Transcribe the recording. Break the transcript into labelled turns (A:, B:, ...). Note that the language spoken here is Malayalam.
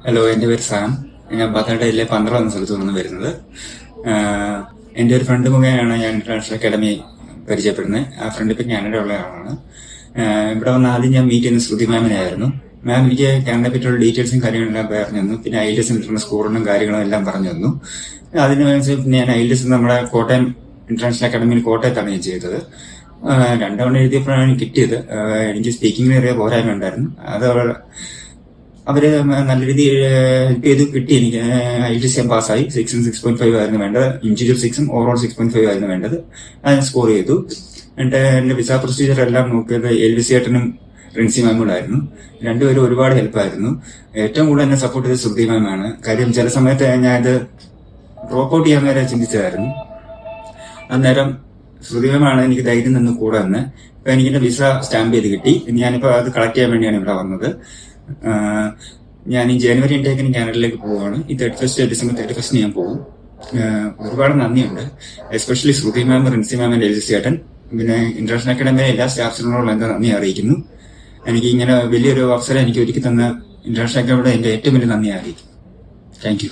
A: ഹലോ, എൻ്റെ പേര് സാം. ഞാൻ പത്തനംതിട്ടയിലെ 12 എന്ന സ്ഥലത്തു നിന്ന് വരുന്നത്. എൻ്റെ ഒരു ഫ്രണ്ട് മുഖേനയാണ് ഞാൻ ഇന്റർനാഷണൽ അക്കാഡമി പരിചയപ്പെടുന്നത്. ആ ഫ്രണ്ട് ഇപ്പം കാനഡയുള്ള ആളാണ്. ഇവിടെ വന്ന് ആദ്യം ഞാൻ മീറ്റ് ചെയ്യുന്ന ശ്രുതി മാമിനായിരുന്നു. മാം എനിക്ക് കാനഡയെ പറ്റിയുള്ള ഡീറ്റെയിൽസും കാര്യങ്ങളെല്ലാം പറഞ്ഞു തന്നു. പിന്നെ IELTS കിട്ടുന്ന സ്കോറിനും കാര്യങ്ങളും എല്ലാം പറഞ്ഞു തന്നു. അതിനനുസരിച്ച് പിന്നെ ഞാൻ IELTS നമ്മുടെ കോട്ടയം ഇന്റർനാഷണൽ അക്കാഡമിയിൽ കോട്ടയത്താണ് ഞാൻ ചെയ്തത്. 2 തവണ എഴുതിയപ്പോഴാണ് എനിക്ക് കിട്ടിയത്. എനിക്ക് സ്പീക്കിങ്ങിന് ചെറിയ പോരായ്മ ഉണ്ടായിരുന്നു. അത് അവര് നല്ല രീതിയിൽ ഹെൽപ്പ് ചെയ്ത് കിട്ടി. എനിക്ക് IELTS ഞാൻ പാസ്സായി. 6 6.5 ആയിരുന്നു വേണ്ടത്. ഇന്റീരിയർ 6 ഓവറോൾ 6.5 ആയിരുന്നു വേണ്ടത്. അത് സ്കോർ ചെയ്തു. എന്നിട്ട് എന്റെ വിസ പ്രൊസീജിയർ എല്ലാം നോക്കിയത് എൽവിസി ഏട്ടനും റിൻസി മാമുകളായിരുന്നു. രണ്ടുപേരും ഒരുപാട് ഹെൽപ്പായിരുന്നു. ഏറ്റവും കൂടുതൽ എന്നെ സപ്പോർട്ട് ചെയ്തത് ശ്രുതി മാമാണ്. കാര്യം ചില സമയത്ത് ഞാനത് ഡ്രോപ്പ് ഔട്ട് ചെയ്യാൻ വരെ ചിന്തിച്ചതായിരുന്നു. അന്നേരം ശ്രുതി മാമാണ് എനിക്ക് ധൈര്യം നിന്ന് കൂടെ വന്ന് ഇപ്പൊ എനിക്കെന്റെ വിസ സ്റ്റാമ്പ് ചെയ്ത് കിട്ടി. ഞാനിപ്പോ അത് കളക്ട് ചെയ്യാൻ വേണ്ടിയാണ് ഇവിടെ വന്നത്. ഞാൻ ഈ ജനുവരി ഇൻടേക്കിന് കാനഡയിലേക്ക് പോവുകയാണ്. ഈ ഡിസംബർ 31 ഞാൻ പോകും. ഒരുപാട് നന്ദിയുണ്ട്. എസ്പെഷ്യലി ശ്രുതി മാം, റിൻസി മാം, എൽവിസി ചേട്ടൻ, പിന്നെ ഇന്റർനാഷണൽ അക്കാഡമിയിലെ എല്ലാ സ്റ്റാഫ്സിനോടുള്ള എന്റെ നന്ദി അറിയിക്കുന്നു. എനിക്ക് ഇങ്ങനെ വലിയൊരു അവസരം എനിക്ക് ഒരുക്കി തന്ന ഇന്റർനാഷണൽ അക്കാഡമിയുടെ എന്റെ ഏറ്റവും വലിയ നന്ദി അറിയിക്കുന്നു. Thank you.